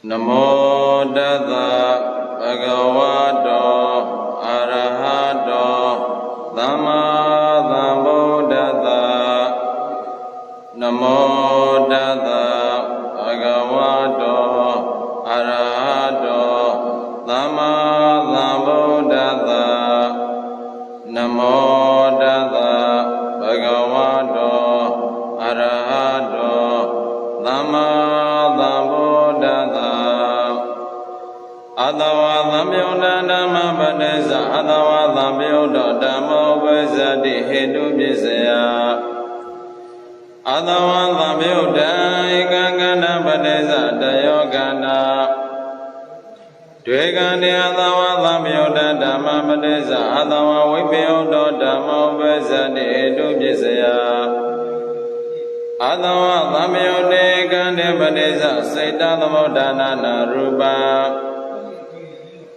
Namo Tassa Bhagavato Arahato Samma Sambuddhassa Namo Tassa Bhagavato Arahato Samma Sambuddhassa Namo Tassa Bhagavato Arahato Samma Adawa Samyuddha Dhamma Padesa Adawa Samyuddha Dhamma Upasati Hetu Pisaya Adawa Samyuddha Ekagana Padesa Dayogana Dvegani Adawa Samyuddha Dhamma Padesa Adawa Vipyuddha Dhamma Upasati Hetu Pisaya Adawa Samyuddha Ekagana Padesa Saita Samudana Rupa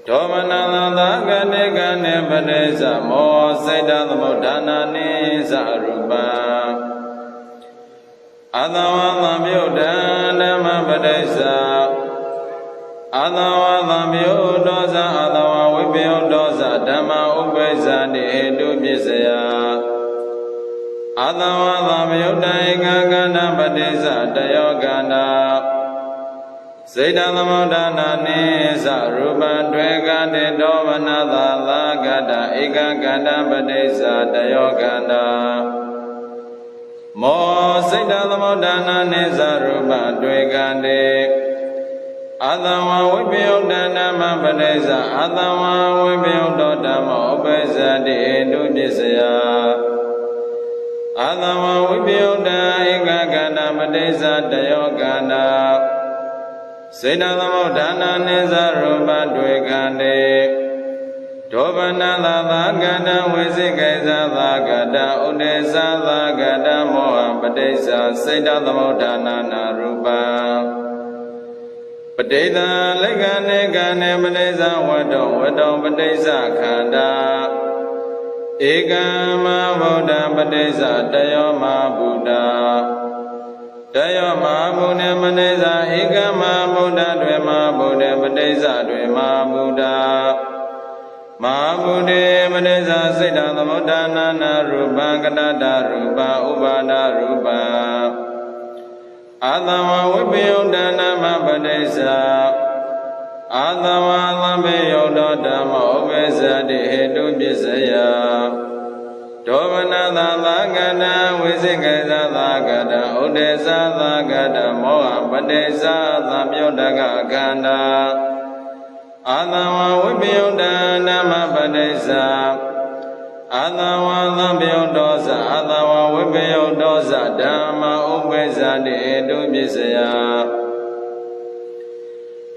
Domanala Gane Gane Padesa Mo Saita Samudana Nisa Rupa Adawa Samyuddha Dhamma Padesa Adawa Samyuddha Adawa Vipyuddha Dhamma Upasati Hetu Pisaya Adawa Samyuddha Ekagana Padesa Dayogana Saita Samudana Nisa Rupa Dvegani Domanala Lagada Ekagana Padesa Dayogana Mo Saita Samudana Nisa Rupa Dvegani Adawa Vipyuddha Dhamma Padesa Adawa Vipyuddha Dhamma Upasati Hetu Pisaya Adawa Vipyuddha Ekagana Padesa Dayogana Saita Samudana Nisa Rupa Dvegani Domanala Lagada Visikesa Lagada Udesa Lagada Moha Padesa Saita Samudana Rupa Padesa Legane Gane Padesa Vadam Padesa Khanda Ekama Buddha Padesa Dayoma Buddha Dayoma Buddha Padesa Ekama Buddha Dvema Buddha Padesa Dvema Buddha Mahabuddha Padesa Saita Samudana Rupa Kadada Rupa Upada Rupa Adawa Vipyuddha Dhamma Padesa Adawa Samyuddha Dhamma Upasati Hetu Pisaya Domanala Lagada Visikesa Lagada Udesa Lagada Moha Padesa Samyuddha Khanda Adawa Vipyuddha Dhamma Padesa Adawa Samyuddha Adawa Vipyuddha Dhamma Upasati Hetu Pisaya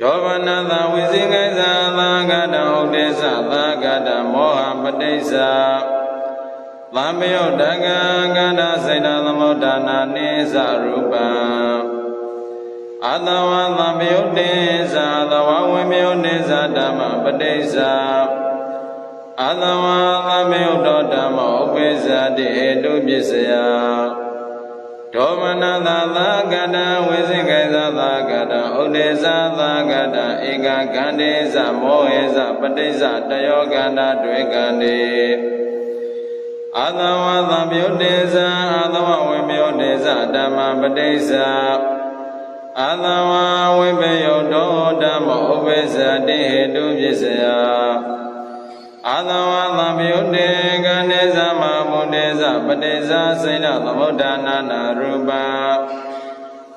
Domanala Visikesa Lagada Udesa Lagada Moha Padesa Samyuddha Khanda Saita Samudana Nisa Rupa Adawa Samyuddha Adawa Vipyuddha Dhamma Padesa Adawa Samyuddha Dhamma Upasati Hetu Pisaya Domanala Lagada Visikesa Lagada Udesa Lagada Ekagandesa Mohesa Padesa Dayogana Dvegani Adawa Samyuddha Adawa Vipyuddha Dhamma Padesa Adawa Vipyuddha Dhamma Upasati Hetu Pisaya Adawa Samyuddha Ekagana Mahabuddha Padesa Saita Samudana Rupa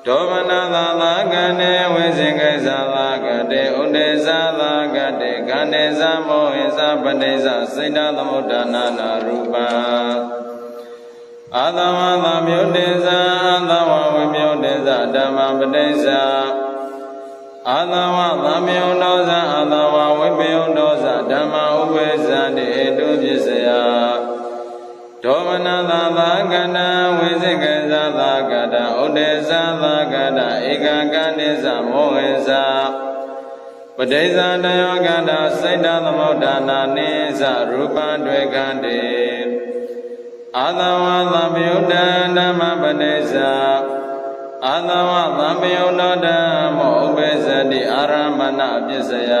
Domanala Lagada Visikesa Lagada Udesa Lagada Ekagandesa Mohesa Padesa Saita Samudana Rupa Adawa Samyuddha Adawa Vipyuddha Dhamma Padesa Adawa Samyuddha Adawa Vipyuddha Dhamma Upasati Hetu Pisaya Domanala Lagada Visikesa Lagada Udesa Lagada Ekagandesa Mohesa Padesa Dayogana Saita Samudana Nisa Rupa Dvegani Adawa Samyuddha Dhamma Padesa Adawa Samyuddha Dhamma Upasati အာရမဏပစ္စယ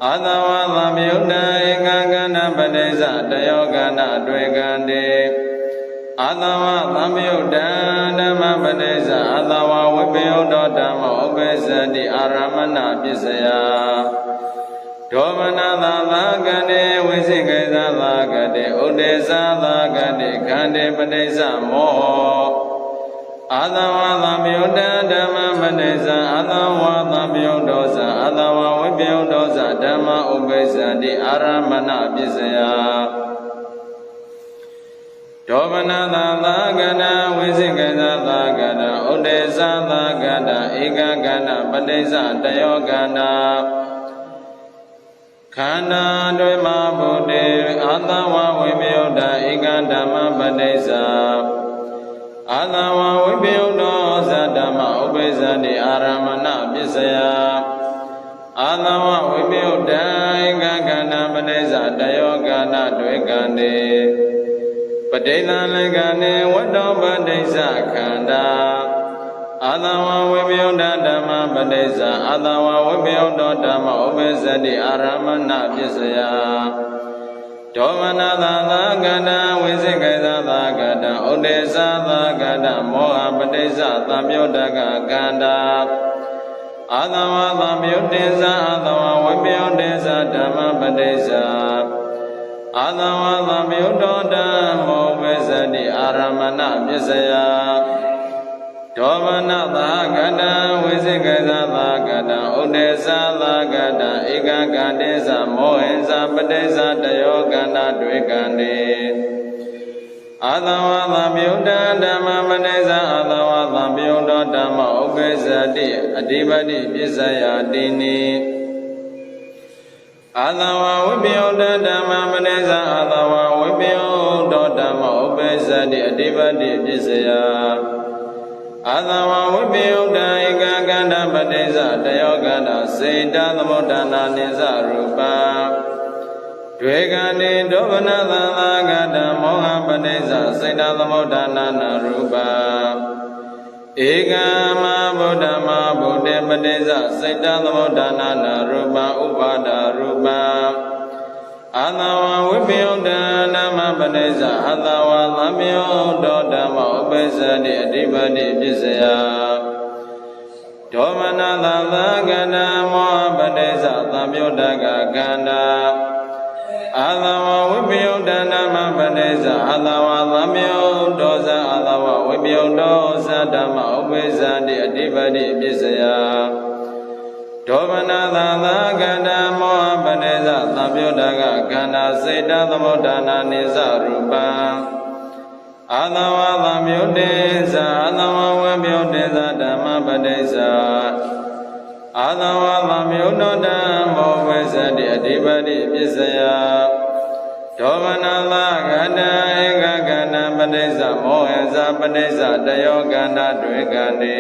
အာသဝသမြုတ္တဧကကဏပတိစ္ဆတယောကဏတွေ့ကံတိအာသဝသမြုတ္တဓမ္မပတိစ္ဆအာသဝဝိပယုတောဓမ္မောဥပိစ္ဆတိအာရမဏပစ္စယဒေါမနသာသာကတိဝိသိကိသသာကတိဥဒေသာသာကတိခန္တိပတိစ္ဆမောအာသဝသမြုတ္တဓမ္မပတိစ္ဆအာသဝသမြုတ္တောသအာသဝဝိပယုတောသဓမ္မဥပိစ္ဆတိအာရမဏပစ္စယဒေါမနသာသာကတိဝိသိကိသသာကတိဥဒေသာသာကတိဧကကဏပတိစ္ဆတယောကဏခန္ဓာတွေမှာဘုဒ္ဓေအာသဝဝိပယုတ္တဧကဓမ္မပတိစ္ဆအာသဝဝိပယုတ္တောသဓမ္မဥပိစ္ဆတိအာရမဏပစ္စယအာသဝဝိပယုတ္တဧကကဏပတိစ္ဆတယောကဏတွေ့ကံတိပဋိသင်္လေကနိဝတ္တောပတိစ္ဆခန္ဓာအာသဝဝိပယုတ္တဓမ္မပတိစ္ဆအာသဝဝိပယုတ္တောဓမ္မဥပိစ္ဆတိအာရမဏပစ္စယဒေါမနသာသာကတဝိသိကိသသာကတဥဒေသာသာကတမောဟပတိစ္ဆသံယုတ္တကကန္တာအာသဝသံယုတ္တေသအာသဝဝိပယုတ္တေသဓမ္မပတိစ္ဆအာသဝသံယုတ္တောဓမ္မောပိစ္ဆတိအာရမဏပစ္စယဒေါမနသာကတဝိသိကိသသာကတဥဒေသာသာကတဧကကံတေသမောဟိသပတိစ္ဆတယောကဏတွေ့ကံတိအာသဝသံယုတ္တဓမ္မပတိစ္ဆအာသဝသံယုတ္တောဓမ္မဥပိစ္ဆတိအဓိပတိပစ္စယတိနိအာသဝဝိပယုတ္တဓမ္မပတိစ္ဆအာသဝဝိပယုတ္တောဓမ္မဥပိစ္ဆတိအဓိပတိပစ္စယအာသဝဝိပယုတ္တဧကကန္တပတိစ္ဆတယောကန္တစေတသမုဋ္ဌာနာနိစ္စရူပတွေ့ကံတိဒုဗ္ဗနသသာကတမောဟပတိစ္ဆစေတသမုဋ္ဌာနာနာရူပဧကမဗုဒ္ဓမဗုဒ္ဓေပတိစ္ဆစေတသမုဋ္ဌာနာနာရူပဥပါဒရူပအာသဝဝိပယုတ္တဓမ္မပတိစ္ဆအာသဝသံယုတ္တောဓမ္မဥပိစ္ဆတိအဓိပတိပစ္စယဒေါမနသာသာကတမောဟပတိစ္ဆသံယုတ္တကကန္တာအာသဝဝိပယုတ္တဓမ္မပတိစ္ဆအာသဝသံယုတ္တောသအာသဝဝိပယုတ္တောသဓမ္မဥပိစ္ဆတိအဓိပတိပစ္စယဒေါမနသာသာကတမောဟပတိစ္ဆသံယုတ္တကကန္တာစေတသမုဋ္ဌာနာနိစ္စရူပံအာသဝသံယုတ္တေသအာသဝဝိပယုတ္တေသဓမ္မပတိစ္ဆအာသဝသံယုတ္တောဓမ္မောပိစ္ဆတိအဓိပတိပစ္စယဒေါမနသာကတဧကကန္တပတိစ္ဆမောဟေသပတိစ္ဆတယောကန္တတွေ့ကံတိ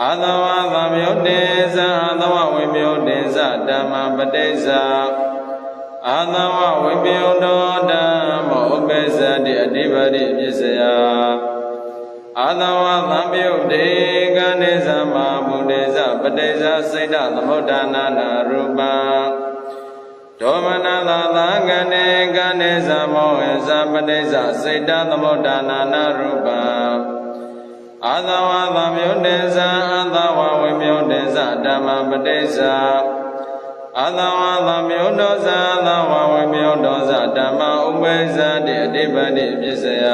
အာသဝသံယုတ္တေသအာသဝဝိပယုတ္တေသဓမ္မပတိစ္ဆအာသဝဝိပယုတ္တောဓမ္မောဥပိစ္ဆတိအဓိပတိပစ္စယအာသဝသံယုတ္တေကန္တေသမဗုဒ္ဓေသပတိစ္ဆစေတသမုဋ္ဌာနာနာရူပံဒေါမနသာသာကတေကန္တေသမောဟေသပတိစ္ဆစေတသမုဋ္ဌာနာနာရူပံအာသဝသံယုတ္တေသအာသဝဝိပယုတ္တေသဓမ္မပတိစ္ဆအာသဝသံယုတ္တောသအာသဝဝိပယုတ္တောသဓမ္မဥပိစ္ဆတိအဓိပတိပစ္စယ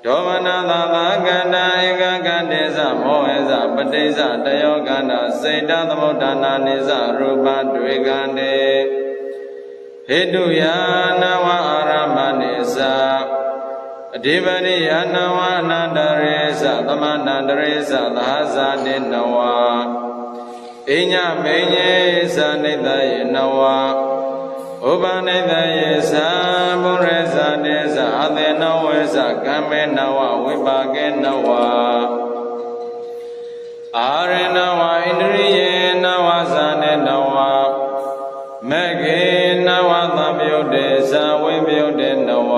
ဒေါမနသာသာကန္တဧကကန္တေသမောဟေသပတိစ္ဆတယောကန္တစေတသမုဋ္ဌာနာနိစ္စရူပတွေ့ကံတေဟေတုယာနဝအာရမဏိသအဓိပတိယနဝအနန္တရေသသမန္တရေသသဟဇာတိနဝအညမေညေသနိတယေနဝဥပနိတယေသဘုရေသတေသအသေနဝေသကမ္မေနဝဝိပါကေနဝအာရေနဝဣန္ဒရိယေနဝသနေနဝမေခေနဝသံယုတ္တေသဝိပယုတ္တေနဝ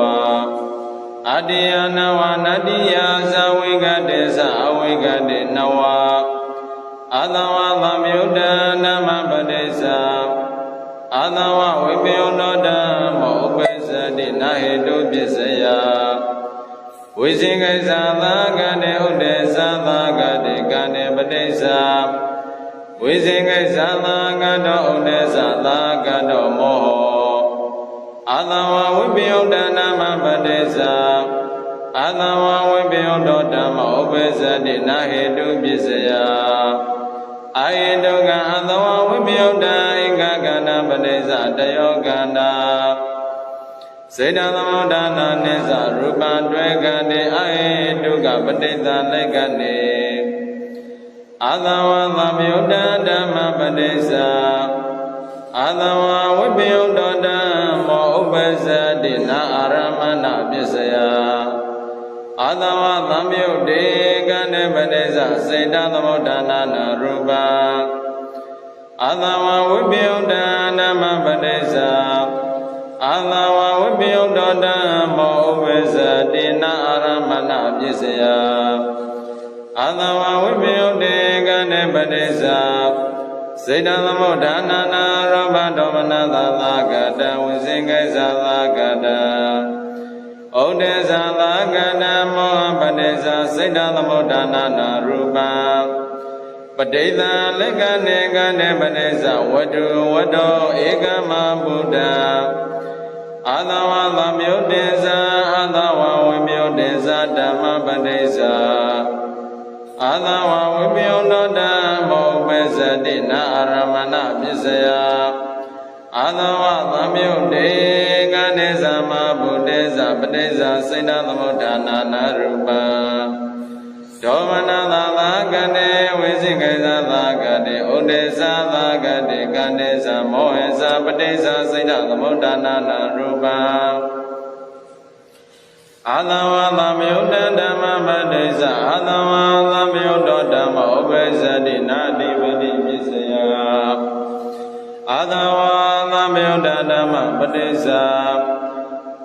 အတ္တိယနဝနတ္တိယသဝိကတေသအဝိကတေနဝ Adawa Lamyuda Nama Padesa Adawa Vipyonoda Mopesa Dinahidu Pisaya Visingaisala Gade Udesala Gade Gade Padesa Visingaisala Gado Udesala Gado Moho Adawa Vipyoda Nama Padesa Adawa Vipyonoda Mopesa Dinahidu Pisaya Aidoga Adawa Vipyoda Igagana Padesa Dayogana Siddhalamodana Nisa Rupa Dvegane Aiduga Padesa Legane Adawa Lamyuda Dhamma Padesa Adawa Vipyoda Mopesa Dina Aramana Pisaya Adawa Lamyude Gane Padesa Siddhalamodana Rupa Adawa Vipyoda Dhamma Padesa Adawa Vipyoda Mopesa Dina Aramana Pisaya Adawa Vipyoda Gane Padesa Siddhalamodana Rupa Domana Lagada Visingaisala Gada Odesala Gada Moha Padesa Siddhalamodana Rupa Padesa Legane Gane Padesa Wadu Wado Ekama Buddha Adawa Lamyudesa Adawa Vipyodesa Dhamma Padesa Adawa Vipyoda Mopesa Dina Aramana Pisaya Adawa Lamyude Gane Sama Buddhesa Padesa Siddhalamodana Rupa Domana Lagane Visingaisala Gade Udesa Lagade Gane Samohesa Padesa Siddhalamodana Rupa Adawa Lamyuda Dhamma Padesa Adawa Lamyuda Dhamma Mopesa Dina Adipati Pisaya Adawa Lamyuda Dhamma Padesa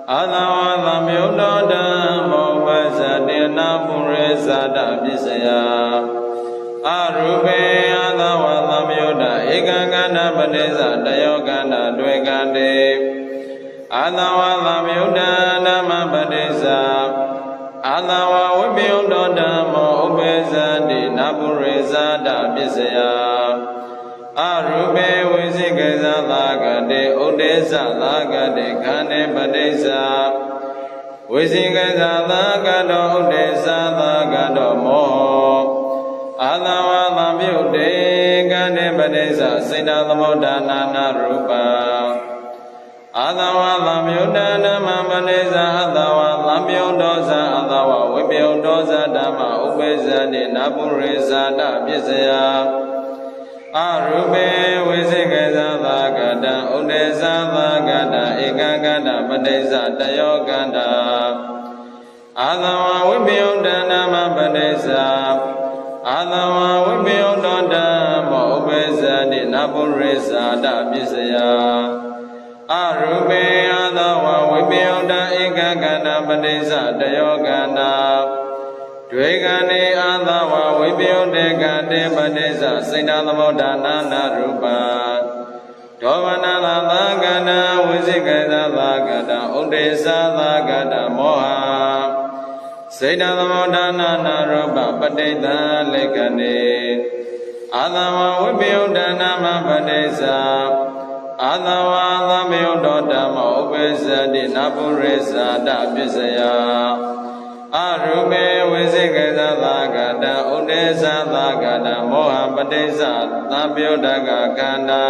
Adawa Lamyuda Dhamma Mopesa Dina Puresa Pisaya Arube Adawa Lamyuda Ekagana Padesa Dayogana Dvegane Adawa Lamyuda Dhamma Padesa Adawa Vipyoda Mopesa Dina Puresa Pisaya Arube Visingaisala Gade Udesala Gade Gane Padesa Visingaisala Gado Udesala Gado Moho Adawa Lamyude Gane Padesa Siddhalamodana Rupa Adawa Lamyuda Dhamma Padesa Adawa Lamyudosa Adawa Vipyodosa Dhamma Upesa Dina Puresa Pisaya Arube Visingaisala Gada Udesala Gada Ekagana Padesa Dayogana Adawa Vipyoda Dhamma Padesa Adawa Vipyoda Mopesa Dina Puresa Pisaya Arube Adawa Vipyoda Ekagana Padesa Dayogana Dvegane Adawa Vipyoda Gade Padesa Siddhalamodana Rupa Domana Lagana Visingaisala Gada Udesala Gada Moha Siddhalamodana Rupa Padesa Legane Adawa Vipyoda Dhamma Padesa Adawa Lamyuda Mopesa Dina Puresa Pisaya Arube Visingaisala Gada Udesala Gada Moha Padesa Lamyuda Ganda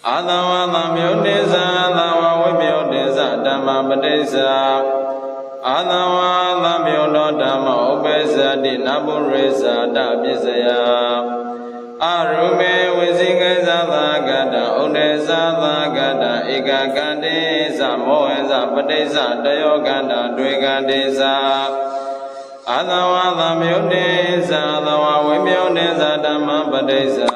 Adawa Lamyudesa Adawa Vipyodesa Dhamma Padesa Adawa Lamyuda Mopesa Dina Puresa Pisaya Arube Visingaisala Gada Udesala Gada Ekagane Samohesa Padesa Dayogana Dvegandesa Adawa Lamyudesa Adawa Vipyodesa Dhamma Padesa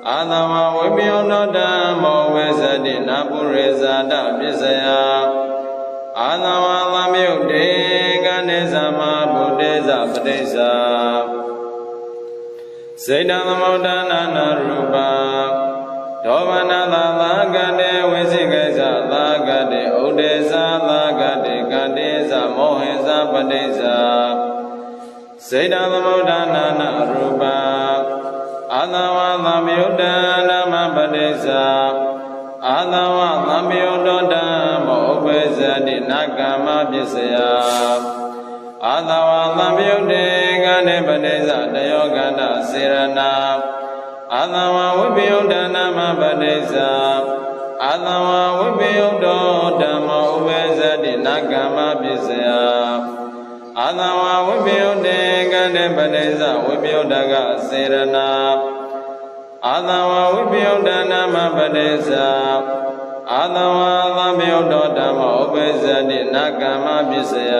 Adawa Vipyoda Mopesa Dina Puresa Pisaya Adawa Lamyude Gane Sama Buddhesa Padesa စေတသမုဒ္ဒနာနာရူပဒောမနသာသာကတေဝိသိကိစ္စသာကတေဥဒေသာသာကတေကတိသာမောဟိသာပတိသာစေတသမုဒ္ဒနာနာရူပအာသဝသံယုဒ္ဒနာမပတိသာအာသဝသံယုဒ္ဒမောဥပ္ပဇ္ဇတိနာကမ္မပစ္စယအာသဝသံယုဒ္ဒေကတေပတိသာတယောကန္တစေရနာအာသဝဝိပယုဒ္ဒနာမပတိသာအာသဝဝိပယုဒ္ဓဓမ္မဥပ္ပဇ္ဇတိနာကမ္မပစ္စယအာသဝဝိပယုဒ္ဒေကတေပတိသာဝိပယုဒ္ဓကစေရနာအာသဝဝိပယုဒ္ဓနာမပတိသာအာသဝသံယုဒ္ဓဓမ္မဥပ္ပဇ္ဇတိနာကမ္မပစ္စယ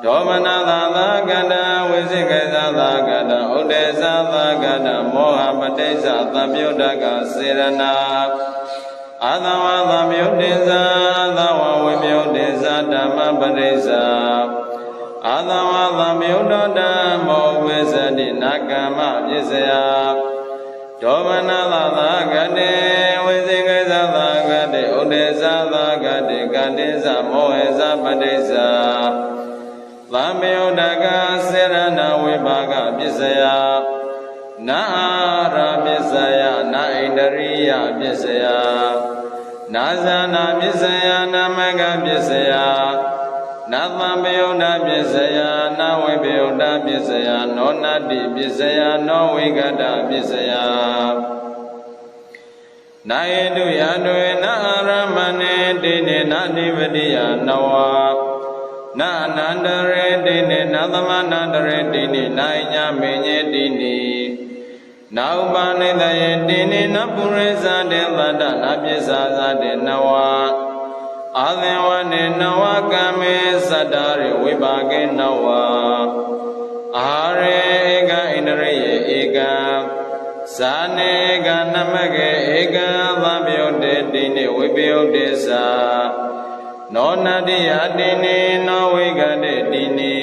ဒောမနသာသာကတဝိသိကိသာသာကတဥဒေသာသာကတမောဟပတိစ္ဆသံယုဒ္ဓကစေရနာအာသဝသံယုဒ္ဒေသာအာသဝဝိပယုဒ္ဒေသာဓမ္မပတိစ္ဆအာသဝသံယုဒ္ဓဓမ္မောဝိဇ္ဇတိနာကမ္မပစ္စယဒောမနသာသာကတေဝိသိကိသာသာကတေဥဒေသာသာကတေကတိစ္ဆမောဟိသာပတိစ္ဆသံယုဒ္ဓကစေရဏဝိပါကပစ္စယနာအာရပစ္စယနာဣန္ဒရိယပစ္စယနာဇာနာပစ္စယနာမဂပစ္စယနာသံယုဒ္ဓပစ္စယနာဝိပယုဒ္ဓပစ္စယနောနတိပစ္စယနောဝိကတပစ္စယနာယေတုယတွေနာအာရမဏေတိနေနာတိပတိယနဝနာအနန္တရေတိနေနာသမနန္တရေတိနေနာဣညာမေညေတိနေနာဥပနိတယေတိနေနပုရိသတေသတ္တနာပစ္စာသတေနဝအာသင်ဝနေနဝကမေသတ္တရေဝိပါကေနဝအာရေဧကဣန္ဒရိယေဧကဇာနေဧကနမကေဧကသံယုဒ္ဒေတိနေဝိပယုဒ္ဒေသာနောနတိယတိနေနောဝိကတေတိနေ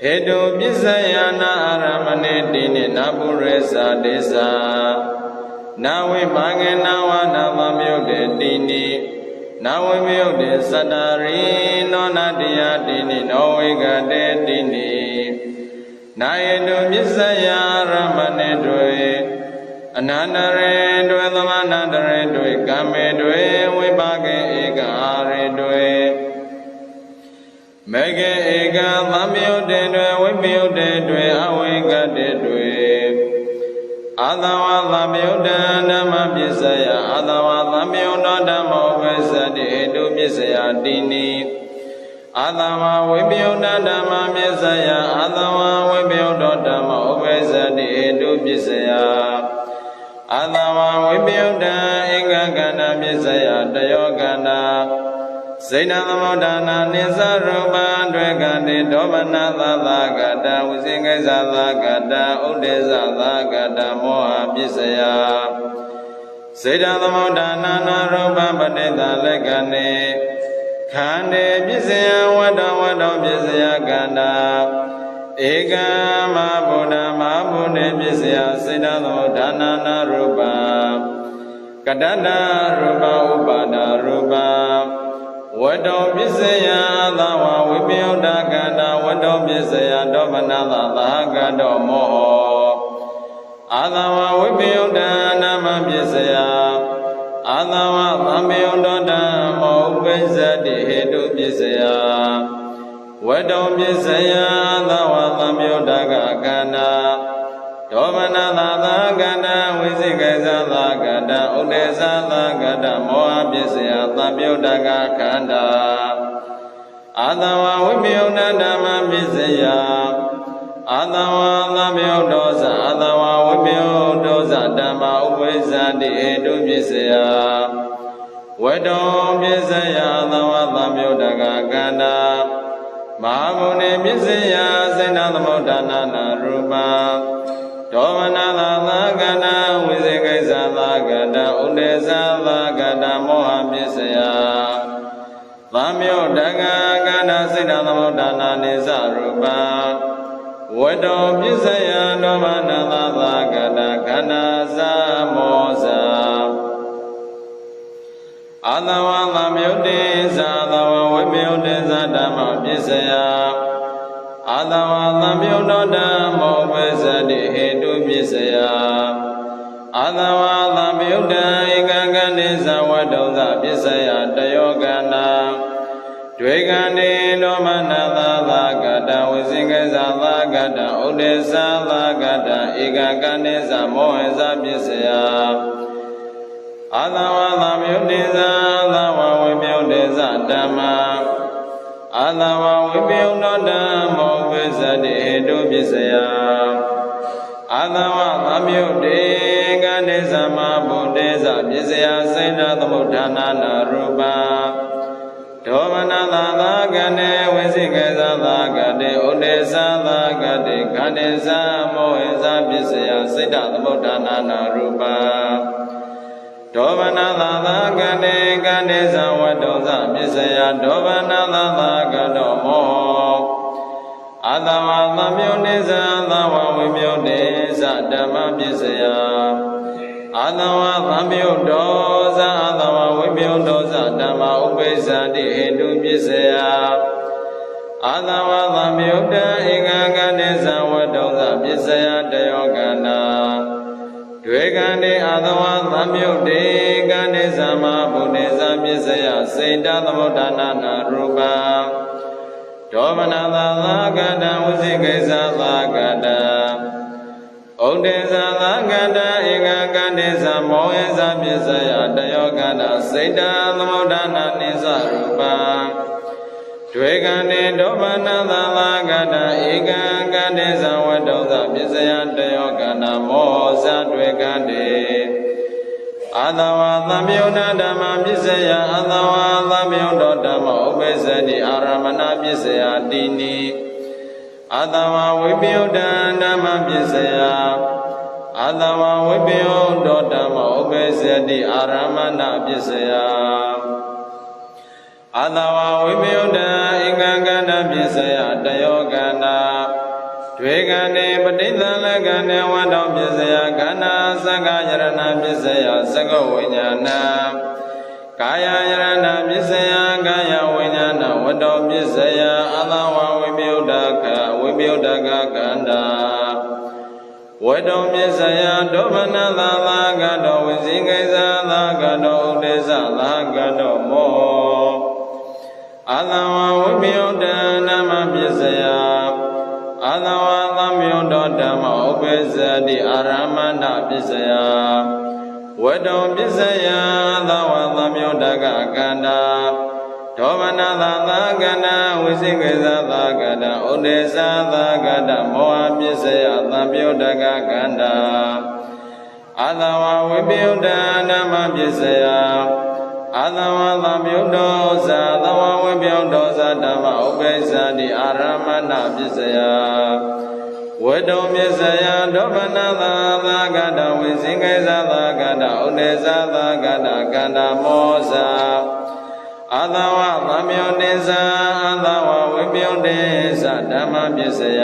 ဟေတုပစ္စယနာအာရမဏေတိနေနပုရိသတေသာနာဝိပါကေနဝနာသံယုဒ္ဒေတိနေနာဝိပယုဒ္ဒေသတ္တရိနောနတိယတိနေနောဝိကတေတိနေနာယေတုပစ္စယအာရမဏေတွေအနန္တရေတွေသမန္တရေတွေကမ္မေတွေဝိပါကေဧကအာရေတွေမေကေဧကသံယုဒ္ဒေတွေဝိပယုဒ္ဒေတွေအဝိကတေတွေအာသဝသံယုဒ္ဓဓမ္မပစ္စယအာသဝသံယုဒ္ဓဓမ္မောဝိသတိဟေတုပစ္စယတိနိအာသဝဝိပယုဒ္ဓဓမ္မပစ္စယအာသဝဝိပယုဒ္ဓဓမ္မောဝိသတိဟေတုပစ္စယအာသဝဝိပယုဒ္ဓဧကကန္တပစ္စယတယောကန္တစေတသမုဒ္ဒနာနိသရူပံတွေကတိဒောမနသာသာကတဝိသိကိစ္စသာကတဥဒေသသာကတမောဟပစ္စယစေတသမုဒ္ဒနာနာရူပံပဋိသလက္ခဏေခန္တေပစ္စယဝတ္တဝတ္တပစ္စယကန္တာဧကမဗုဒ္ဓမဗုဒ္ဓပစ္စယစေတသမုဒ္ဒနာနာရူပံကတ္တရူပဥပါဒရူပံဝတ္တောပစ္စယသဝဝိပယုဒ္ဓကန္တာဝတ္တောပစ္စယဒောမနသသာကတောမောဟအာသဝဝိပယုဒ္ဓနာမပစ္စယအာသဝသံယုဒ္ဓဓမ္မောဥပ္ပဇ္ဇတိဟေတုပစ္စယဝတ္တောပစ္စယသဝသံယုဒ္ဓကကန္တာဒောမနသသာကန္တာဝိသိကိသသာကန္တာဥဒေသသာကန္တာမောဟပစ္စယသံယုဒ္ဓကခန္တာအာသဝဝိပယုဒ္ဓဓမ္မပစ္စယအာသဝသံယုဒ္ဓောဇအာသဝဝိပယုဒ္ဓောဇဓမ္မဥပ္ပဇ္ဇတိဟေတုပစ္စယဝတ္တောပစ္စယအာသဝသံယုဒ္ဓကကန္တာမဟာမုနိပစ္စယစေတသမုဒ္ဒနာနာရူပံဒောမနသာသာကန္တာဝိသေကိစ္စသာကန္တာဥဒေသသာကန္တာမောဟပစ္စယသံယုဒ္ဓကကန္တာစေတသမုဒ္ဒနာနိသရူပံ ဝတ္တောပစ္စယဒေါမနသသာကတခန္ဓာသာမောဇာအာသဝသမြုတ်တေသာသဝဝိပယုတ်တေသာဓမ္မပစ္စယအာသဝသမြုတ်တောဓမ္မောပစ္စတိဟေတုပစ္စယအာသဝသမြုတ်တံဧကံကန္တိသဝတ္တောသပစ္စယတယောကန္နာဒွေကန္တိဒေါမနသသာကတဝိဇိကေသာသာကတဥဒေသာသာကတဧကံကန္တိသမောဟေသပစ္စယအာသဝသမြုတ်တေသာသဝဝိပယုတ်တေသာဓမ္မာအာသဝဝိပယုတ်တောဓမ္မောပစ္စတိဟေတုပစ္စယအာသဝသမြုတ်တေကန္တိသမဗုဒ္ဓေသပစ္စယစိဏသမုဋ္ဌာနာနာရူပဒေါမနသသာကတေဝိသိကေသသာကတေဥဒေသသာကတေခန္တေသမောဟေသပစ္စယစိတ္တသမုဋ္ဌာနာနာရူပဒေါမနသသာကတေကန္တေသဝတ္တောသပစ္စယဒေါမနသသာကတောမောအာသဝသမြုတ်တေသသဝဝိပယုတ်တေသဓမ္မပစ္စယအာသဝသမြုတ်တောသအာသဝဝိပယုတ်တောသဓမ္မဥပိစ္ဆတိဟေတုပစ္စယအာသဝသမြုတ်တံဧကံကန္တေသဝတ္တောသပစ္စယတယောကန္နာဒွေကန္တေအာသဝသမြုတ်တေကန္တေသမဗုဒ္ဓေသပစ္စယစေတသမုဋ္ဌာနာနာရူပဒေါမနသသာကတဝိသိကိသသာကတဥဒေသသာကတဧကကန္တေသမောဟေသပစ္စယတယောကန္နာစေတသမုဋ္ဌာနာနိသရူပဒွေကန္တေဒေါမနသသာကတဧကကန္တေသဝတ္တောသပစ္စယတယောကန္နာမောဟဇဒွေကန္တေအာသဝသမြုတ်ဓမ္မပစ္စယအာသဝသမြုတ်တောဓမ္မဥပ္ပစ္စတိအာရမဏပစ္စယတိနိအာသဝဝိပယုတ်ဓမ္မပစ္စယအာသဝဝိပယုတ်တောဓမ္မဥပ္ပစ္စတိအာရမဏပစ္စယအာသဝဝိပယုတ်ဧကံကန္တပစ္စယတယောကန္နာဒွေကန္တေပဋိသလကန္တေဝတ္တောပစ္စယခန္ဓာသက္ကာယရဏပစ္စယသက္ကဝိညာဏကာယယရဏပစ္စယကာယဝိညာဏဝတ္တောပစ္စယအာသဝဝိပယုတ်တကဝိပယုတ်တကခန္ဓာဝတ္တောပစ္စယဒေါမနသသာကတောဝိသိကိသသာကတောဥဒေသသာကတောမောအာသဝဝိပယုတ်တနာမပစ္စယအာသဝသမြုတ်တောဓမ္မဥပ္ပစ္စတိအာရမဏပစ္စယဝတ္တောပစ္စယသဝသမြုတ်တကကန္တာဒေါမနသသာကန္တာဝိသိကိသသာကတဥဒေသသာကတမောဟပစ္စယသမြုတ်တကကန္တာအာသဝဝိပယုတ်ဓမ္မပစ္စယအာသဝသမြုတ်တောသသဝဝိပယုတ်တောသဓမ္မဥပ္ပစ္စတိအာရမဏပစ္စယဝတ္တောပစ္စယဒေါမနသသာကတဝိသိကိသသာကတဥဒေသသာကတကန္တာမောဇာအာသဝသမြုတ်တေသအာသဝဝိပယုတ်တေသဓမ္မပစ္စယ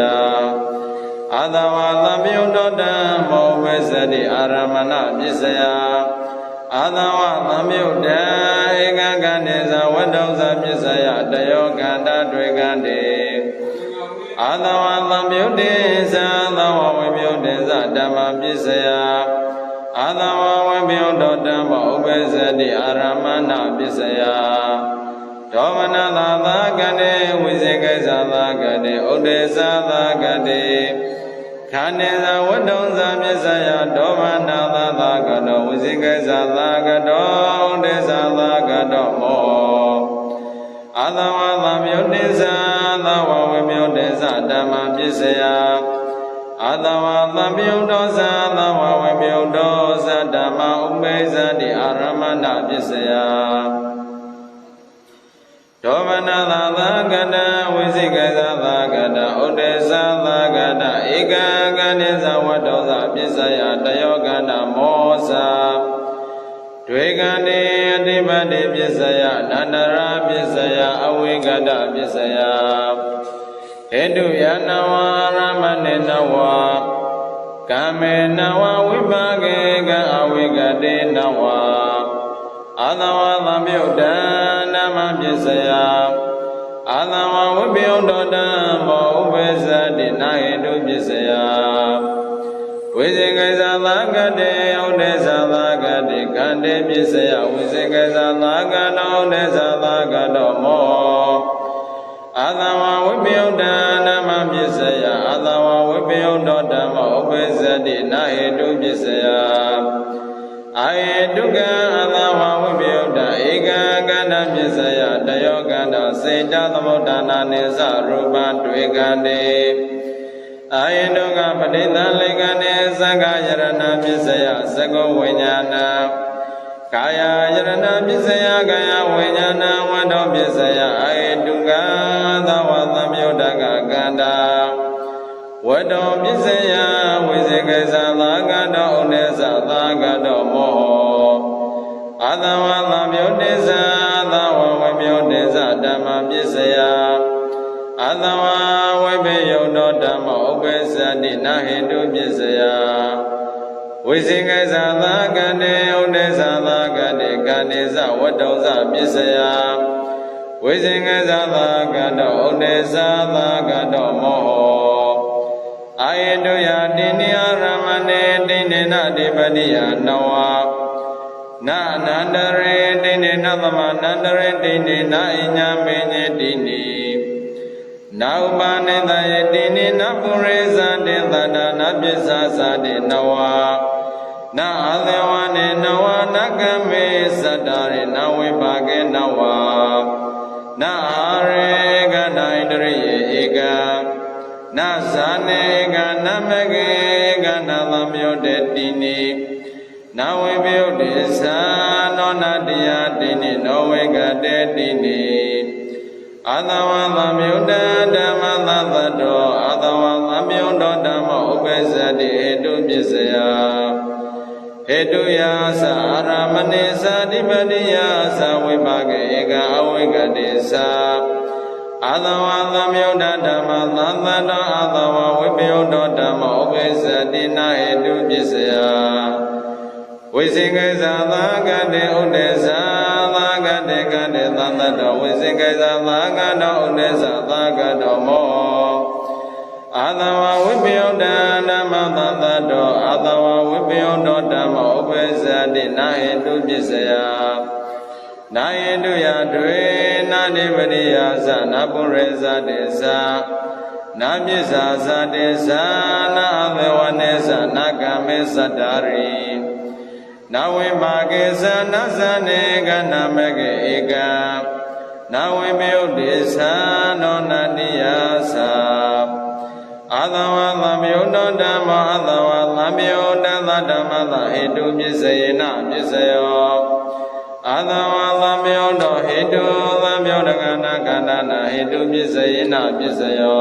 အာသဝသမြုတ်တောဓမ္မောပစ္စတိအာရမဏပစ္စယအာသဝသမြုတ်တံဧကံကန္တေသဝတ္တောသပစ္စယတယောကန္တဒွေကန္တေအာသဝသမြုတ်တေသသဝဝိပယုတ်တေသဓမ္မပစ္စယအာသဝဝိပယုတ်တောဓမ္မဥပ္ပစ္စတိအာရမဏပစ္စယဒေါမနသသာကတေဝိသိကိသသာကတေဥဒေသသာကတေခန္တေသဝတ္တောသပစ္စယဒေါမနသသာကတောဝိသိကိသသာကတောဥဒေသသာကတောမောအာသဝသမြုတ်တေသသဝဝိပယုတ်တေသဓမ္မပစ္စယအာသဝသမြုတ်တောသသဝဝိပယုတ်တောသဓမ္မဥပ္ပိစ္ဆတိအာရမဏပစ္စယဒေါမနသသာကတဝိသိကိသသာကတဥဒေသသာကတဧကံကန္တေသဝတ္တောသပစ္စယတယောကန္တမောဇာဒွေကန္တေအတိပတိပစ္စယနန္တရာပစ္စယအဝိကတပစ္စယ Hedu Yanawa Ramanenawa Kame Nawa Vibhagega Avigade Nawa Adawa Lamyoda Namabhisaya Adawa Vibhyoda Maubezadi Nahidu Bhisaya Vizigazalagade Odezalagade Kande Bhisaya Vizigazalagade Odezalagade Mo Adawa Vibhyoda Namabhisaya Adawa Vibhyoda Maubezadi Nahidu Bhisaya Ayeduga Adawa Vibhyoda Ega Gana Bhisaya Dayogana Seta Thamodana Nisa Rupa Dvigande Ayeduga Padita Ligane Sanga Yarana Bhisaya Sago Vinyana Kaya Yarana Bhisaya Kaya Vinyana Wado Bhisaya Ayeduga Adawa Vibhyoda Ganda Wado Bhisaya Vizigasa Lagado Unesa Lagado Mo Adawa Vibhyodesa Adawa Vibhyodesa Dhamma Bhisaya Adawa Vibhyoda Dhamma Ubesadi Nahidu Bhisaya Vizigasa Lagade Unesa Lagade Kadesa Wadosa Bhisaya Vizigasa Lagado Unesa Lagado Mo Ayedu ya dini aramane dini na dibadiya nawa na nandare dini na lama nandare dini na inyamenye dini na ubane daye dini na pureza de lada na bisasa de nawa na alewane nawa na kame sadare na wibage nawa na are gana idriye ega Na sane gana mege gana lamyo de dini Na webyo de sa no na diya dini no wega de dini Adawa lamyo da dhamma lavado Adawa lamyo do dhamma ubesa di hedu bhisaya Hedu ya sa aramane sa dibadiya sa wibhage ega awega de sa Adawa Lamyoda Dhamma Lavado Adawa Vibhyoda Dhamma Ubesadi Nahidu Bhisaya Vizigasa Lagade Udesa Lagade Kade Lavado Vizigasa Lagado Udesa Lagado Mo Adawa Vibhyoda Dhamma Lavado Adawa Vibhyoda Dhamma Ubesadi Nahidu Bhisaya Nayedu ya dwe na devadiya sa na pureza desa na bisa sa desa na avewane sa na kame sadari na vibhage sa na sane gana mege ega na vibhyo desa no na diya sa Adawa lamyoda dhamma adawa lamyoda dhamma lahidu bhisayena bhisayo Adawa lamyoda hidu lamyoda gana gana na hidu bhisayena bhisayo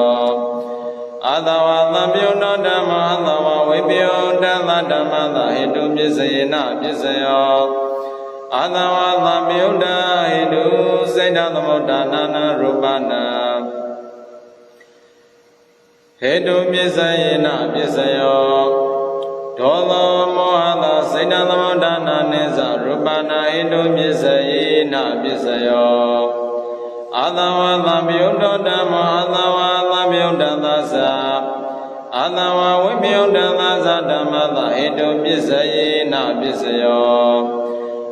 Adawa lamyoda dhamma adawa vibhyoda dhamma lahidu bhisayena bhisayo Adawa lamyoda hidu seta thamodana rupana Hedu bhisayena bhisayo Dhola mohada seta thamodana nisa rupana hedu bhisayena bhisayo Adawa lamyoda dhamma adawa lamyoda dasa Adawa vibhyoda dasa dhamma lahidu bhisayena bhisayo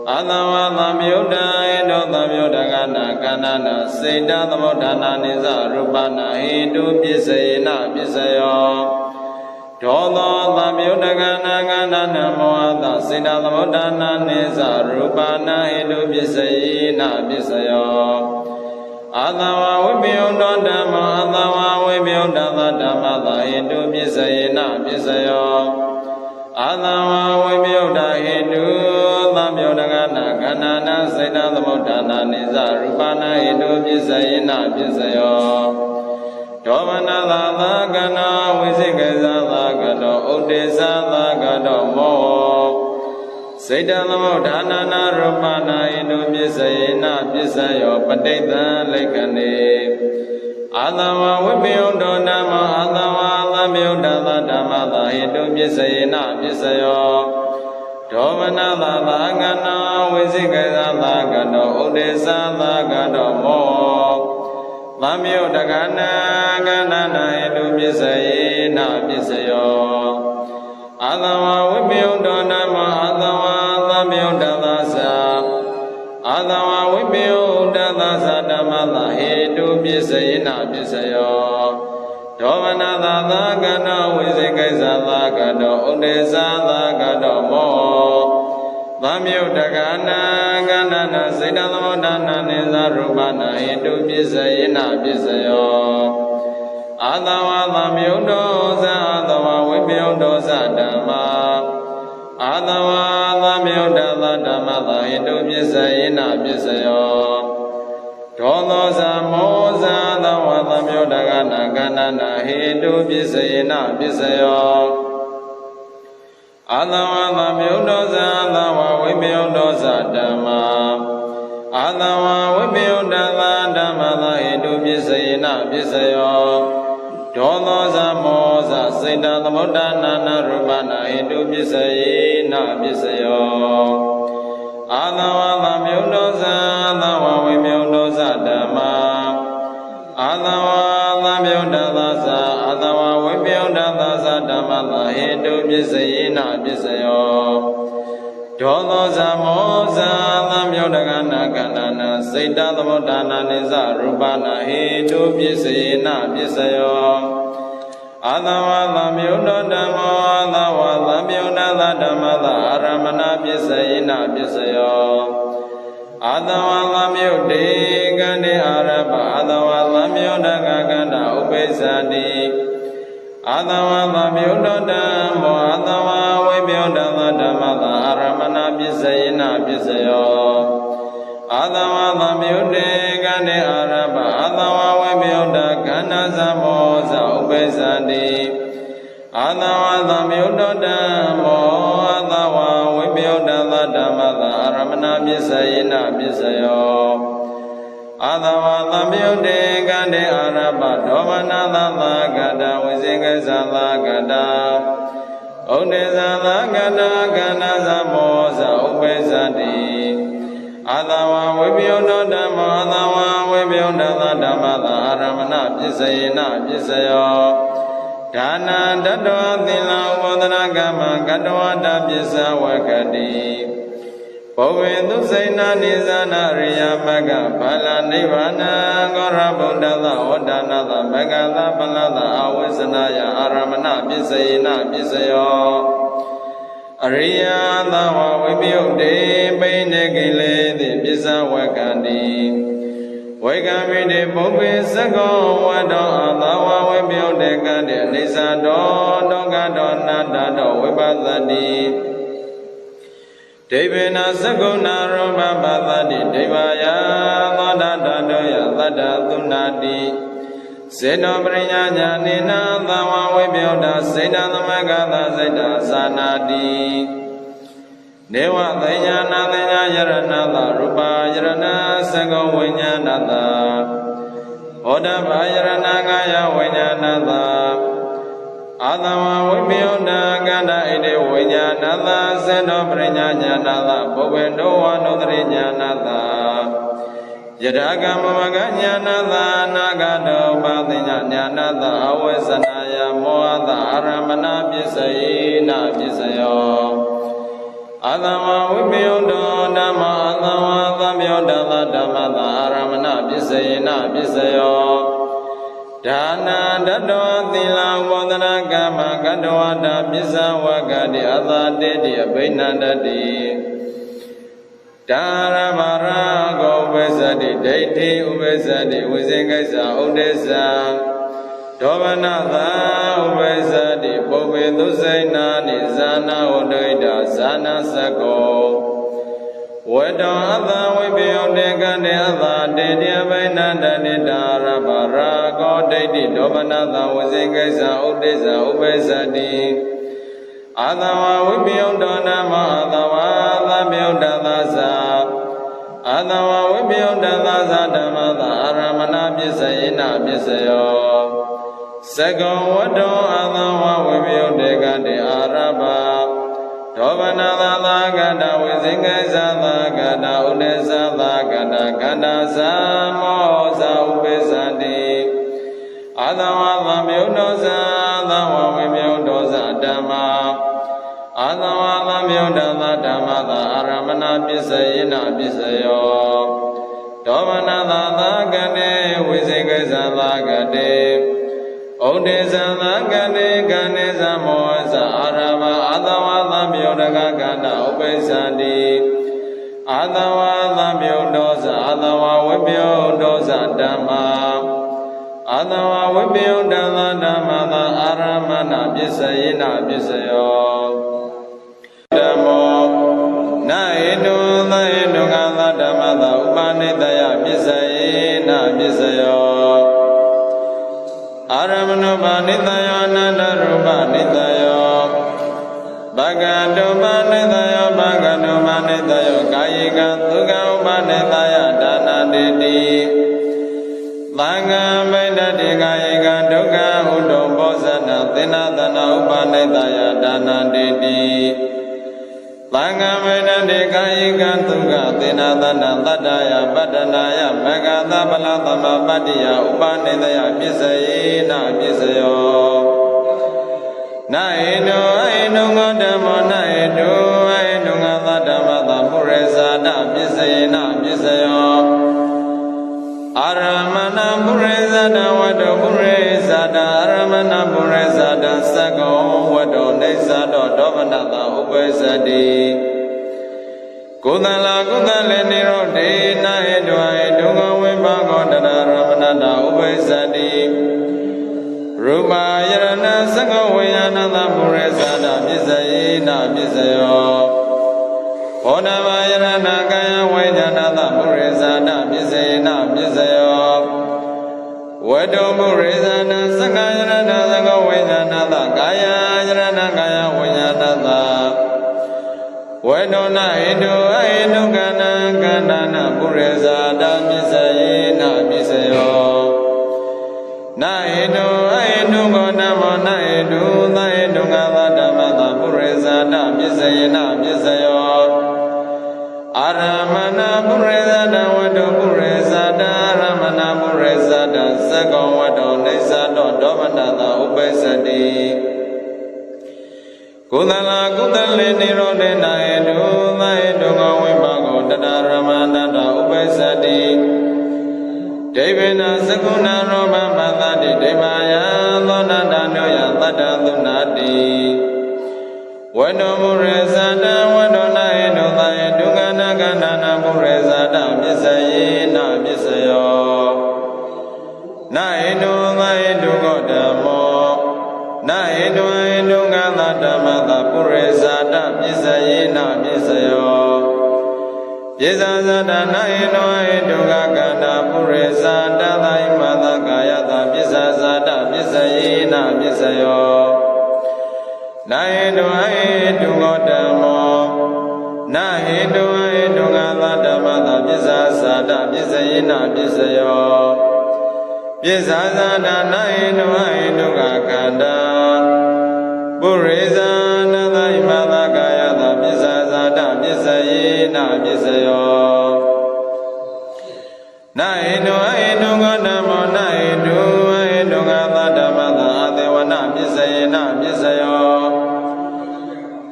Adawa lamyoda hedu lamyoda gana gana na seta thamodana nisa rupana hedu bhisayena bhisayo Dhola lamyoda gana gana na mohada seta thamodana nisa rupana hedu bhisayena bhisayo Adawa vibhyoda dhamma adawa vibhyoda dhamma lahidu bhisayena bhisayo Adawa vibhyoda hedu lamyoda gana gana na seta thamodana nisa rupana hedu bhisayena bhisayo Dhamana lala gana vizigasa lagado udesa lagado mo Seta thamodana na rupana hedu bhisayena bhisayo padita lekane အာသဝဝိပယုဒ္ဓဓမ္မအာသဝသံယုဒ္ဓသဓမ္မသာဟိတုပစ္စယေနပစ္စယောဒောမနသာသာကနောဝိသိကေသာသာကနောဥဒေသာသာကနောမောသံယုဒ္ဓကနာကဏနာဟိတုပစ္စယေနပစ္စယောအာသဝဝိပယုဒ္ဓဓမ္မအာသဝသံယုဒ္ဓသာသာအာသဝဝိပယုဒ္ဓသာသာဓမ္မသာဟိတုပစ္စယေနပစ္စယောဒောမနသာသာကနောဝိသိကိစ္စသာကနောဥဒေသာသာကနောမောသံယုဒ္ဓကနာကန္နနာစေတသမုဒ္ဒနာနိသရူပနာဟိတုပစ္စယေနပစ္စယောအာသဝသံယုဒ္ဓောသအာသဝဝိပယုဒ္ဓောသဓမ္မာအာသဝသံယုဒ္ဓသဓမ္မသာဟိတုပစ္စယေနပစ္စယောဒောသောသမောသသဝသံယုဒ္ဓကနာကန္နနာဟိတုပစ္စယေနပစ္စယောအာသဝသံယုဒ္ဓောသသဝဝိပယုဒ္ဓောသဓမ္မာအာသဝဝိပယုဒ္ဓသဓမ္မသာဟိတုပစ္စယေနပစ္စယောဒောသောသမောသစေတသမုဒ္ဒနာနရူပနာဟိတုပစ္စယေနပစ္စယောအာသဝသံယုဒ္ဓောသသဝဝိပယုဒ္ဓောသဓမ္မာအာသဝသံယုဒ္ဓသာသာအာသဝဝိပယုဒ္ဓသာသာဓမ္မသာဟိတုပစ္စယေနပစ္စယောဒောသောသမောသသံယုဒ္ဓကနာကန္နနာစေတသမုဒ္ဒနာနိသရူပနာဟိတုပစ္စယေနပစ္စယောအာသဝသံယုဒ္ဓဓမ္မောအာသဝသံယုဒ္ဓသာဓမ္မသာအာရမဏပစ္စယေနပစ္စယောအာသဝသံယုဒ္ဓေကန္တေအာရပအာသဝသံယုဒ္ဓကကန္တာဥပိစ္ဆတိအာသဝသံယုဒ္ဓဓမ္မောအာသဝဝိပယုဒ္ဓသာဓမ္မသာအာရမဏပစ္စယေနပစ္စယောအာသဝသံယုဒ္ဓေကန္တေအာရပအာသဝဝိပယုဒ္ဓကန္နာသမောသဥပိစ္ဆတိအာသဝသံယုဒ္ဓဓမ္မောအာသဝဝိပယုဒ္ဓသာဓမ္မသာအာရမဏပစ္စယေနပစ္စယောအာသဝသံယုဒ္ဓေကန္တေအာရပဒောမနသာသာကတဝိစေကေသာသာကတဥဒေသာသာကတကန္နာသမောသဥပိစ္ဆတိအာသဝဝိပယုဒ္ဓဓမ္မောအာသဝဝိပယုဒ္ဓသာဓမ္မသာအာရမဏပစ္စယေနပစ္စယောဒါနာတတ္တဝသီလဥပောဒနာကမ္မကတ္တဝတ္တပစ္စဝကတိဘောဝေသူစိဏနိဇာနာရိယမဂ္ဂဖလနိဗ္ဗာနံဂောရဗုဒ္ဓသဝဒနာသမဂ္ဂသဖလသအဝိဇ္ဇနာယအာရမဏပစ္စယေနပစ္စယောအရိယသဝဝိပယုတ်တေပိနေကိလေတိပစ္စဝကတိဝေကမိတေပုပ္ပေသကောဝတောအာသဝဝိပယုတ်တေကတိအနိစ္စတောဒုက္ခတောနာတတောဝိပဿတိဒေဝေနသကုဏရောပပသတိဒေဝယသောတတတောယသတ္တသုနာတိစေတောပရိညာညာနိနာသဝဝိပယုဒ္ဓစေတသမဂ္ဂသစေတသာနာတိနေဝသိညာနာသိညာယရဏသရူပယရဏသကောဝိညာဏသဟောတဘာယရဏကာယဝိညာဏသအာသဝဝိပယုဒ္ဓကန္တဣတိဝိညာဏသစေတောပရိညာညာဏသဘောဝေတောဝနုတရိညာဏသယထာကမ္မမကညာဏသနာဂတောပါသိညာညာဏသအဝိဇ္ဇနာယမောဟသအာရမဏပစ္စယေနပစ္စယောအာသဝဝိပယုဒ္ဓဓမ္မအာသဝသံယုဒ္ဓသဓမ္မသအာရမဏပစ္စယေနပစ္စယောဒါနာတတ္တဝသီလဥပောဒနာကမ္မကတ္တဝတ္တပစ္စဝကတိအသာတေတိအဘိနန္တတိဒါရမရာဂောဝိဇ္ဇတိဒိဋ္ဌိဥပ္ပဇ္ဇတိဝိဇင်ကိစ္စဥဒိစ္စဒောမနသာဥပ္ပဇ္ဇတိပုပ္ပေသူစိဏာနိဇာနာဝဒိတဇာနာသကောဝေတောအသဝိပယုတေကတေအသာတေတိအဘိနန္တတိဒါရမရာဂောဒိဋ္ဌိဒောမနသာဝိဇင်ကိစ္စဥဒိစ္စဥပ္ပဇ္ဇတိအာသဝဝိပယုတောနမအာသဝသံယုတ္တသသာအာသဝဝိပယုတ္တသသာဓမ္မသာအာရမဏပ Pisayina Pisayo Second Wado Adhawa Vibhyodegati Araba Dovanala Gada Vizingazala Gada Udesala Gada Gada Samosa Upesadi Adhawa Vibhyodosa Adhawa Vibhyodosa Dhamma Adhawa Vibhyodala Dhamma Aramana Pisayina Pisayo Dovanala Gade Vizingazala Gade Odesala Gade Gane Samosa Araba Adhawa Vibhyodaga Gada Upesadi Adhawa Vibhyodosa Adhawa Vibhyodosa Dhamma Adhawa Vibhyodala Dhamma Aramana Pisayina Pisayo Dhammo Naidu Naidu Gala Dhamma Upanitaya Pisayina Pisayo Aramanu Panitayo Nanda Rupanitayo Bhagadu Panitayo Bhagadu Panitayo Kayika Tuga Upanitaya Dana Didi Bhanga Vedati Kayika Tuga Udom Bosana Tinadana Upanitaya Dana Didi Bhanga Vedati Kayika Tuga Tinadana Tadaya Badanaya Bhagata Balatama Patiya Upanitaya Pisayina Pisayo Naidu Aidu Godamo Naidu Aidu Gadamata Puresada Pisayina Pisayo Aramana Puresada Wado Puresada Aramana Puresada Sago Wado Nesado Dovanata Upesadi Kudala Kudale Nirode Naidu Aidu Govibago Dada Ramanada Upesadi Rupa Yarana Sago Vyanada Puresada Pisayina Pisayo Odava Yarana Kaya Vajanada Puresada Pisayina Pisayo Wado Puresada Saka Yarana Sago Vyanada Kaya Yarana Kaya Vajanada Wado Naidu Aidu Gana Gana Puresada Pisayina Pisayo Naidu Aidu Godamo Naidu Naidu Gala Dhamma Puresada Pisayina Pisayo Aramana Puresada Wado Puresada Aramana Puresada Sago Wado Nesado Dhamma Upesadi Kudala Kudale Nirode Naidu Naidu Govibago Dada Ramana Upesadi Devena Sakuna Roba Madadi Devaya Lonada Noya Tata Dunadi Wado Puresada Wado Naidu Naidu Gana Gana Puresada Pisayina Pisayo Naidu Naidu Godamo Naidu Aidu Gala Dhamma Puresada Pisayina Pisayo Pisasada Naidu Aidu Gagana Puresada Laimada Kayata Pisasada Pisayina Pisayo Naidu Aidu Godamo Naidu Aidu Gala Dhamma Pisasada Pisayina Pisayo Pisasada Naidu Aidu Gagana Puresada Laimada Kayata Pisasada Pisayina Pisayo Naidu Aidu Godamo Naidu Aidu Gala Dhamma Adevana Pisayina Pisayo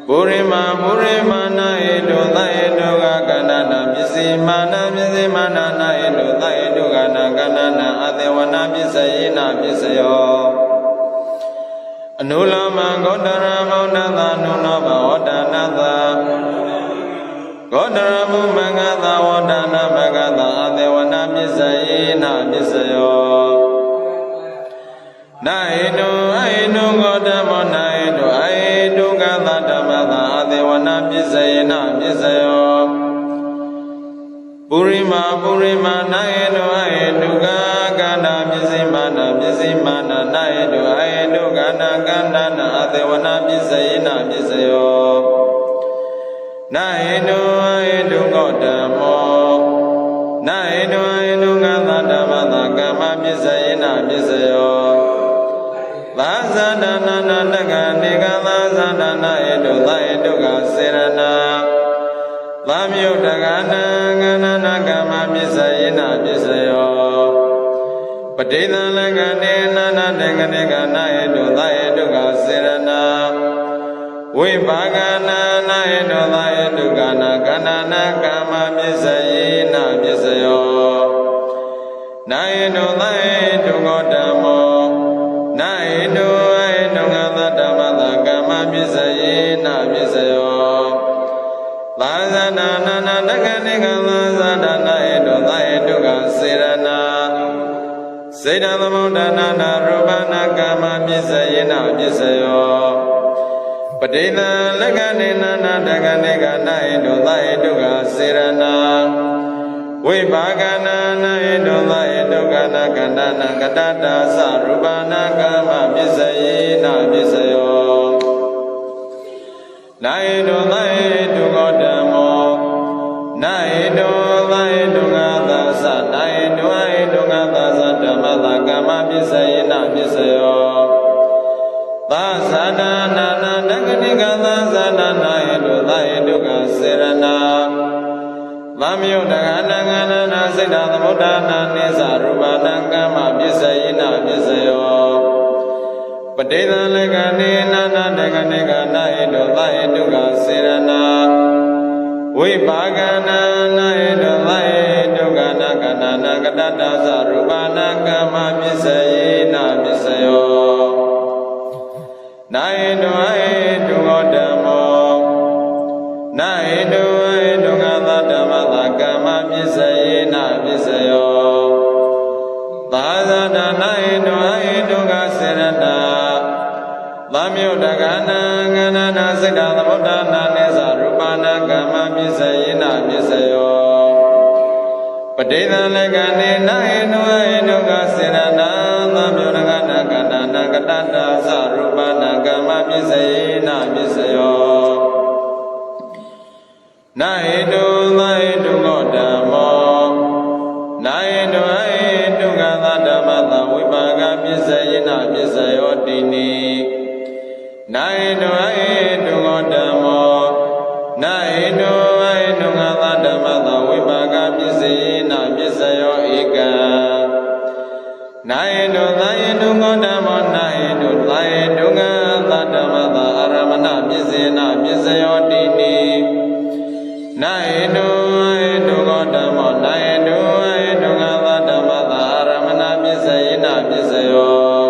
Purima Purima Naidu Naidu Gagana Pisimana Pisimana Naidu Naidu Gana Gana Adevana Pisayina Pisayo Anulama Godara Maunada Nunava Odanada Godara Mumagada Odana Magada Adevana Pisayina Pisayo Naidu Aidu Godamo Naidu Aidu Gala Dhamma Adevana Pisayina Pisayo Purima Purima Naidu Aidu Gagana Pisimana Pisimana Naidu Aidu Gana Gana Adevana Pisayina Pisayo Naidu Aidu Godamo နာဟိတောဟိတုငါသတ္တမသကမ္မပစ္စယေနပစ္စယောသာသနာနာနာတက္ကနေကသာသနာနာဟိတုသဟိတုကစေရနာသမြုတ္တကနာငနာနာကမ္မပစ္စယေနပစ္စယောပဋိသလကနေနာနာတက္ကနေကနာဟိတုသဟိတုကစေရနာဝိပါကနာနာဟိတောသဟိတုကနာကန္နာနာကမ္မပစ္စယေနပစ္စယောနာဟိတောသဟိတုကောဓမ္မောနာဟိတောဟိတုငါသတ္တမသကမ္မပစ္စယေနပစ္စယောသာသနာနာနာတက္ကနိကသာသနာနာဟိတောသဟိတုကစေရနာစေတသမုဒ္ဒနာနာရူပနာကမ္မပစ္စယေနပစ္စယောပဋိသလက္ခဏေနာနာတက္ကနိကနာဟိတုသဟိတုကစေရနာဝိပါကနာနာဟိတုသဟိတုကနာကန္တနာကတ္တတာသရူပနာကမ္မပစ္စယေနပစ္စယောနာဟိတုသဟိတုကောဓမ္မောနာဟိတုသဟိတုငါသသနာဟိတုဟိတုငါသသဓမ္မသကမ္မပစ္စယေနပစ္စယောသာသနာနာနာတက္ကနိကသာသနာနာဟိတုသဟိတုကစေရနာသမယုတ္တကနာငနာနာစိတ်တသမုဒ္ဒနာနိသရူပနာကမ္မပစ္စယေနပစ္စယောပဋိသလက္ခဏေနာနာတက္ကနိကနာဟိတုသဟိတုကစေရနာဝိပါကနာနာဟိတုသဟိတုကနာကန္နာနာကတ္တတာသရူပနာကမ္မပစ္စယေနပစ္စယောနာဟိတောဟိတုကောဓမ္မောနာဟိတောဟိတုငါသတ္တမသကမ္မပစ္စယေနပစ္စယောသာသနာနာဟိတောဟိတုကစေရနာသမယုတ္တကနာငနာနာစိတ္တသမုဒ္ဒနာနိသရူပနာကမ္မပစ္စယေနပစ္စယောပဋိသလက္ခဏေနာဟိတောဟိတုကစေရနာသမယုတ္တကနာကန္နာနာကတ္တတာသရူပနာကမ္မပစ္စယေနပစ္စယောနာဟိတုသဟိတုကောဓမ္မောနာဟိတုဟိတုကသတ္တမသဝိပါကပစ္စယေနပစ္စယောတိနိနာဟိတုဟိတုကောဓမ္မောနာဟိတုဟိတုကသတ္တမသဝိပါကပစ္စယေနပစ္စယောဧကံနာဟိတုသဟိတုကောဓမ္မောနာဟိတုသဟိတုကသတ္တမသအာရမဏပစ္စယေနပစ္စယောတိနိနာဟိတုဟိတုကောဓမ္မောနာဟိတုဟိတုကသတ္တမသအာရမဏပစ္စယေနပစ္စယော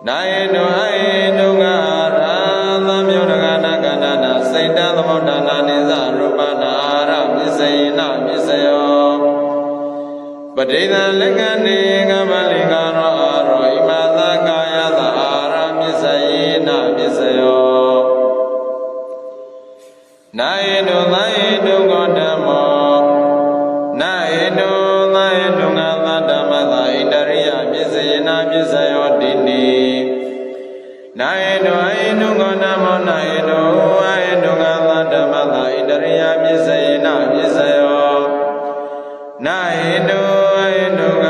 နာဟိတုဟိတုကရာသမယုတ္တကနာကန္နာနာစိတ္တသမုဒ္ဒနာနိသရူပနာအာရပစ္စယေနပစ္စယောပဋိသလက္ခဏေကမ္မလိကာရောအာရောဣမသကာယသအာရပစ္စယေနပစ္စယောနာဟိတုသဟိတုကောဓမ္မောနာဟိတုသဟိတုငါသတ္တမသဣတရိယပစ္စယေနပစ္စယောတိနိနာဟိတုဟိတုကောဓမ္မောနာဟိတုဟိတုငါသတ္တမသဣတရိယပစ္စယေနပစ္စယောနာဟိတုဟိတုက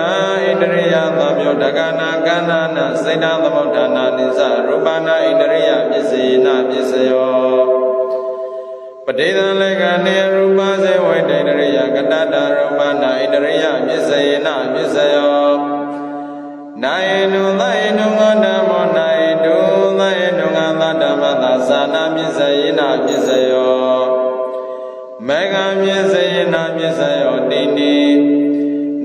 ဣတရိယသမယုတ္တကနာကန္နာနာစိတ္တသမုဒ္ဒနာနိသရူပနာဣတရိယပစ္စယေနပစ္စယောပဋိသလက္ခဏေရူပစေဝိတ္တိတရိယကတ္တတာရူပနာဣတရိယပစ္စယေနပစ္စယောနာဟိတုသဟိတုကောဓမ္မောနာဟိတုသဟိတုငါသတ္တမသသာနာပစ္စယေနပစ္စယောမေဃပစ္စယေနပစ္စယောတိနိ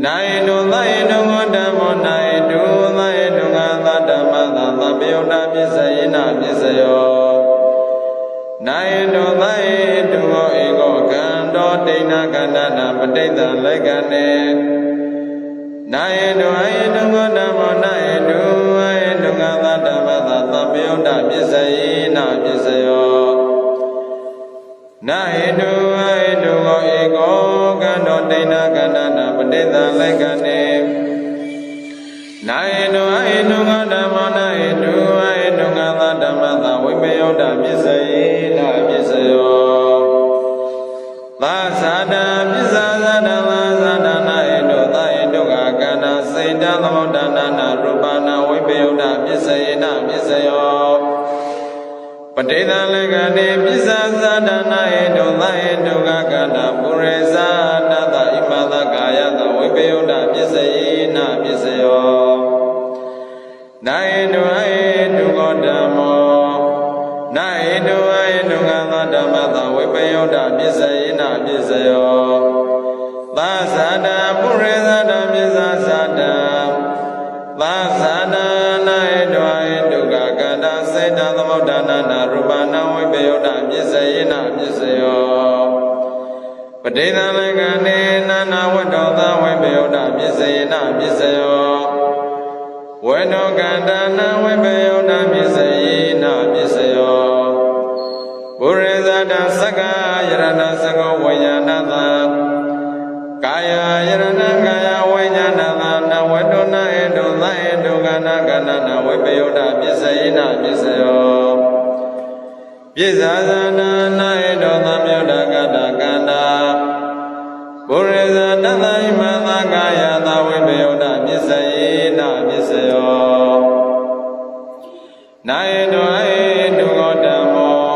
နာဟိတုသဟိတုကောဓမ္မောနာဟိတုသဟိတုငါသတ္တမသသဗ္ဗယုတ္တပစ္စယေနပစ္စယောနာဟိတုသဟိတုဟောဧကောကန္တောဒိဋ္ဌကန္တနာပဋိသလက္ခဏေနာဟိတုဟိတုကောဓမ္မောနာဟိတုဟိတုငါသတ္တမသသဗ္ဗယုတ္တပစ္စယေနပစ္စယောနာဟိတုဟိတုဟောဧကောကန္တောဒိဋ္ဌကန္တနာပဋိသလက္ခဏေနာဟိတုဟိတုကောဓမ္မောနာဟိတုဟိတုငါသတ္တမသဝိပယုတ္တပစ္စယေနပစ္စယောသာသတ္တပစ္ဆာသတ္တသာ တေသလကတိပစ္ဆာသဒနာဟိတုသဟိတုကကတပုရိသတတဣမသကာယတဝိပယုဒ္ဓပစ္စယေနပစ္စယောနာဟိတုအဟိတုကောဓမ္မောနာဟိတုအဟိတုကသဓမ္မတဝိပယုဒ္ဓပစ္စယေနပစ္စယောသာသဒပုရိသတပစ္ဆာသဒသာသဒနာဟိတုအဟိတုကကတစေတသမုဒ္ဒနာနာရူပနာဝိပယုဒ္ဓပစ္စယေနပစ္စယောပဋိသလကနေနာနာဝတ္တောသဝိပယုဒ္ဓပစ္စယေနပစ္စယောဝေနောကန္တနာဝိပယုဒ္ဓပစ္စယေနပစ္စယောပုရိသတသက္ကာယရဏသကောဝိညာဏသကာယယရဏကာယဝိညာဏသနဝတ္တောနာဟိတုသဟိတုကနာကနာနာဝိပယုဒ္ဓပစ္စယေနပစ္စယောပစ္ဆာသနာနာဟိတောသမြုဒ္ဓကတကန္တာပုရိသတသဣမသကာယသဝိပယုဒ္ဓပစ္စယေနပစ္စယောနာဟိတောအဟိတုကောဓမ္မော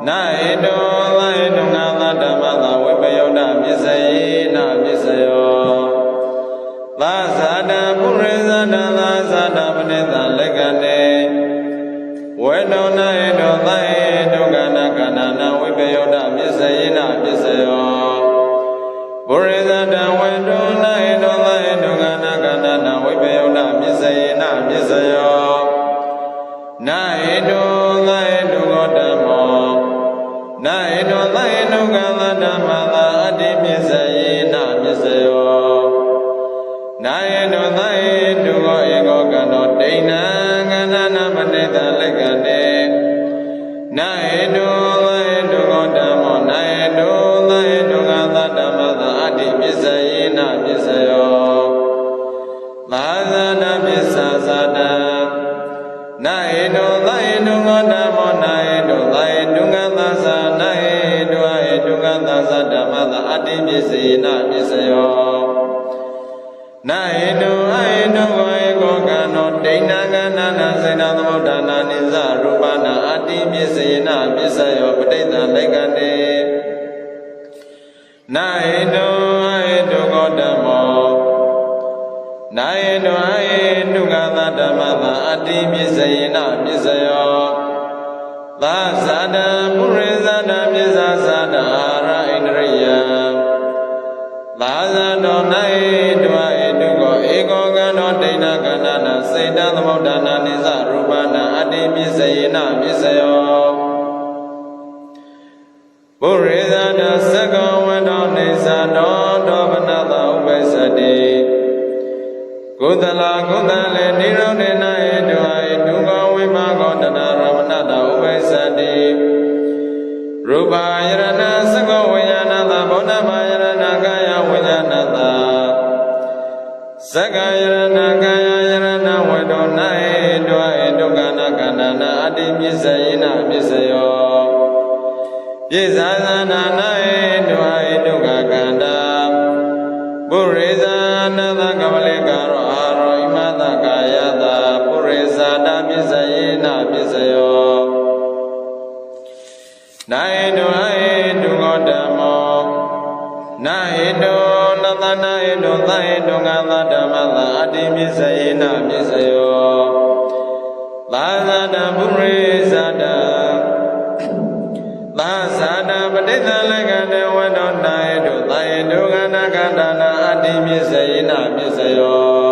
နာဟိတောသဟိတုငါသဓမ္မသဝိပယုဒ္ဓပစ္စယေနပစ္စယောသာသဒပုရိသတသာသဒပတိသလက္ခဏေဝေနောနာဟိတောသဟိတုကနာကနာနာဝိပယုဒ္ဓပစ္စယေနပစ္စယောပုရိသတဝေတောနာဟိတောသဟိတုကနာကနာနာဝိပယုဒ္ဓပစ္စယေနပစ္စယောနာဟိတောသဟိတုကောဓမ္မောနာဟိတောသဟိတုကသဓမ္မသာအတ္တိပစ္စယေနပစ္စယောနာဟိတောသဟိတုကောဧကောကန္တောဒိဏံကန္နာနာပတိတလက္ခဏေနာဟိတောသဟိတုကောဓမ္မောနာဟိတောသဟိတုကသဓမ္မသာအတ္တိပစ္စယေနပစ္စယောသာသဒပစ္ဆာသဒနာဟိတောသဟိတုကောဓမ္မောနာဟိတောသဟိတုကသသနာဟိတောအဟိတုကသသဓမ္မသာအတ္တိပစ္စယေနပစ္စယောနာဟိတောအဟိတုကောဧကောကန္တောဒိဏံကနာနာစေတသမုဒ္ဒနာနိသရူပနာအတ္တိပစ္စယေနပစ္စယောပဋိသလက္ခဏေနာဟိတောအဟိတုကောဓမ္မောနာဟိတောအဟိတုကသဓမ္မသာအတ္တိပစ္စယေနပစ္စယောသာသဒပုရိသတပစ္ဆာသဒအာရဣန္ဒရိယသာသတောနာဟိတောအဟိတုကောဧကောကန္တောဒိဏကန္နာနာစေတသမုဒ္ဒနာနိသရူပနာအတ္တိပစ္စယေနပစ္စယောပုရိသတသက္ကောဝတ္တောနေသတောဒောပနတဥပ္ပစ္စတိကုသလကုသလေနိရောဓေနဟိတောအဟိတုကောဝိပါကောတနာရမဏတဥပ္ပစ္စတိရူပယရဏသက္ကောဝိညာဏသဘောဓဘာယရဏကာယဝိညာဏသသက္ကယရဏကာယယရဏဝတ္တောနာဟိတောအဟိတုကနာကန္နာနာအတ္တိပစ္စယေနပစ္စယောပစ္ဆာသနာနာဟိတောအဟိတုကကန္တာပုရိသနာသကမလေကာရောအာရောဣမသကာယတာပုရိသတာပစ္စယေနပစ္စယောနာဟိတောအဟိတုကောဓမ္မောနာဟိတောနသနာဟိတောသဟိတုကသဓမ္မသာအတ္တိပစ္စယေနပစ္စယောသာသဒပုရိသတာသာသဒပဋိသလက္ခဏေဝတ္တောနာဟိတောသဟိတုကနာကန္တနာအတ္တိပစ္စယေနပစ္စယော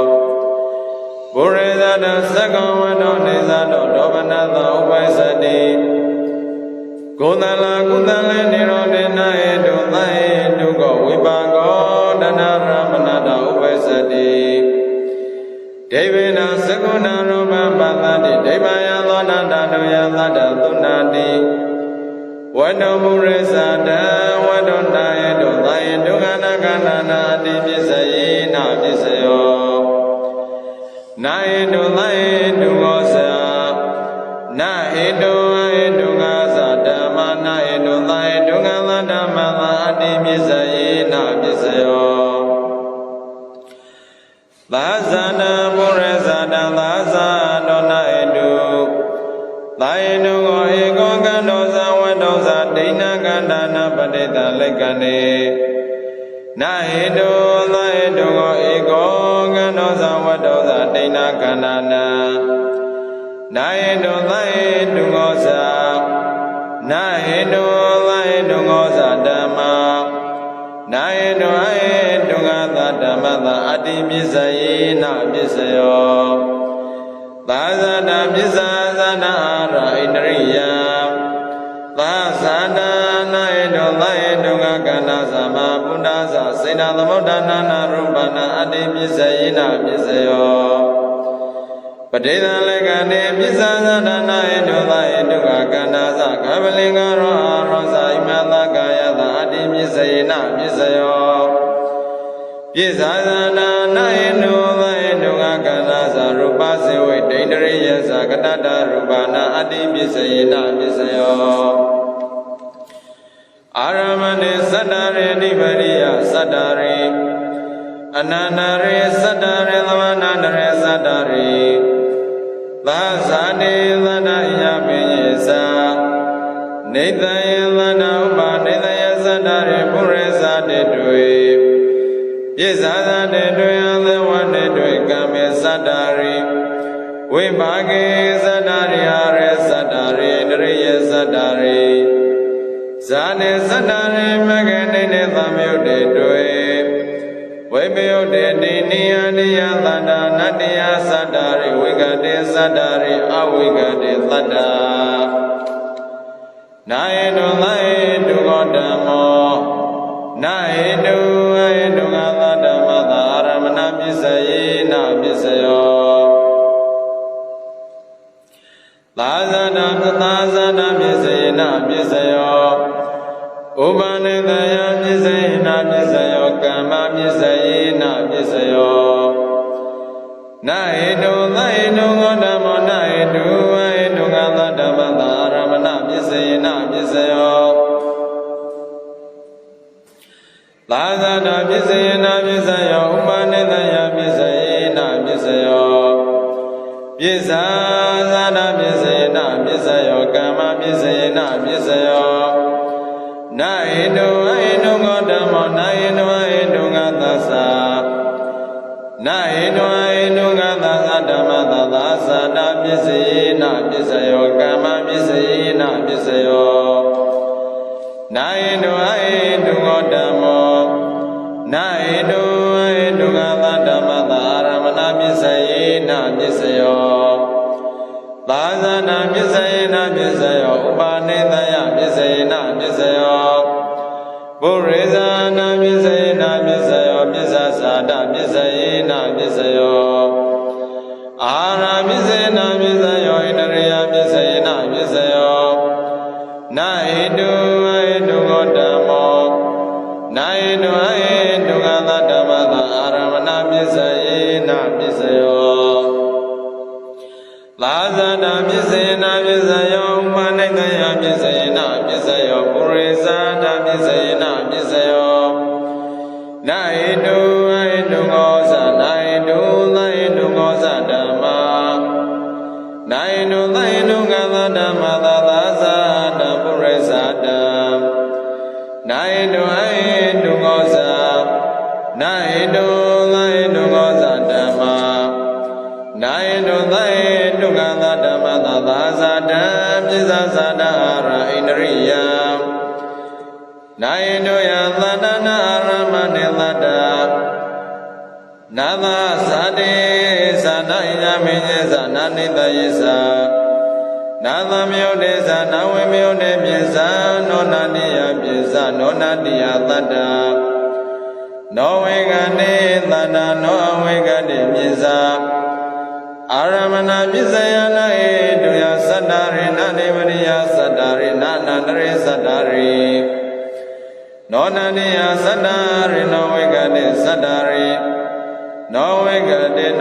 ပုရိသတသက္ကောဝတ္တောနေသတောဒောပနသဥပ္ပစ္စတိကုသလကုသလေနိရောဓေနဟိတောသဟိတုကောဝိပါကောတနာရမဏတဥပ္ပစ္စတိဒိဗေနသကုဏရူပပတ္တိဒိဗယသောတတတုယသတ္တသုနာတိဝတ္တောပုရိသတဝတ္တောနာဟိတောသဟိတုကနာကန္နာနာအတ္တိပစ္စယေနပစ္စယောနာဟိတောသဟိတုကောသနာဟိတောအဟိတုကသဓမ္မနာဟိတောသဟိတုကသဓမ္မသာအတ္တိပစ္စယေနပစ္စယောသာသနာပုရိသတသာသတောနာဟိတုသာဟိတုကော ego gandosa wedosa dina gandana padita lekane na hedo la hedo ego gandosa wedosa dina gandana na hedo la hedo gosa na hedo la hedo gosa dhamma na hedo hedo gata dhamma da adi bisayena bisayo Tazana bisazana ara indriya Tazana naedo laedo gagana sama buddhasa Sena thamodana na rupana adi bisayena bisayo Padeda legane bisazana naedo laedo gagana sa Kavalinga roha rosa imata kayata adi bisayena bisayo Bisazana naedo laedo gagana sa rupa sewe Dendriya sakatata rupana adi bisayena bisayo Aramane sadare nibariya sadare Ananare sadare lamanandare sadare Vasane lana yabiyesa Nidaya lana upa nidaya sadare puresa dedwe Yesada dedwe alewa dedwe kame sadare Vibhage sadare hare sadare indriya sadare Zane sadare maganene thamyude dwe Vibhyude diniya niya lada nadiya sadare Vigade sadare avigade lada Naedu laedu godamo Naedu aedu galadama dharamana bisayena bisayo Lazana bisayena bisayo Upanidaya bisayena bisayo Kama bisayena bisayo Naedu laedu godamo Naedu aedu galadama dharamana bisayena bisayo Lazana bisayena bisayo Upanidaya bisayena bisayo Bisazana bisayena bisayo Kama bisayena bisayo Naedu aedu godamo Naedu aedu gatasa Naedu aedu gatasa Dhamma dadasa Da bisayena bisayo Kama bisayena bisayo Naedu aedu godamo Naedu aedu gatasa Dhamma dharamana bisayena bisayo Lazana bisayena bisayo Upanidaya bisayena bisayo Purizana bisayena bisayo Bisasada bisayena bisayo Ara bisayena bisayo Indriya bisayena bisayo Naedu aedu godamo Naedu aedu gata dhamma dharamana bisayena bisayo Lazana bisayena bisayo Upanidaya bisayena bisayo Purizana bisayena bisayo Naedu aedu gosa Naedu laedu gosa dhamma Naedu laedu gata dhamma Dadasana purizada Naedu aedu gosa Naedu laedu gosa dhamma Naedu laedu gata dhamma Dadasada bisasada ara indriya Naedu yalada naramane lada Nada sade sadaya menyesa nanidayesa Nada myodesa nawe myode pyesa Nonadiya pyesa nonadiya lada No vegane lada no avegane pyesa Aramana bisayana edu ya sadare Nadevariya sadare Nanandare sadare Nonadiya sadare No vegane sadare No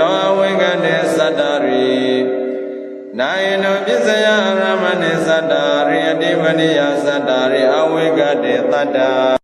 avegane sadare Naino bisaya ramane sadare Adivaniya sadare Avegane tada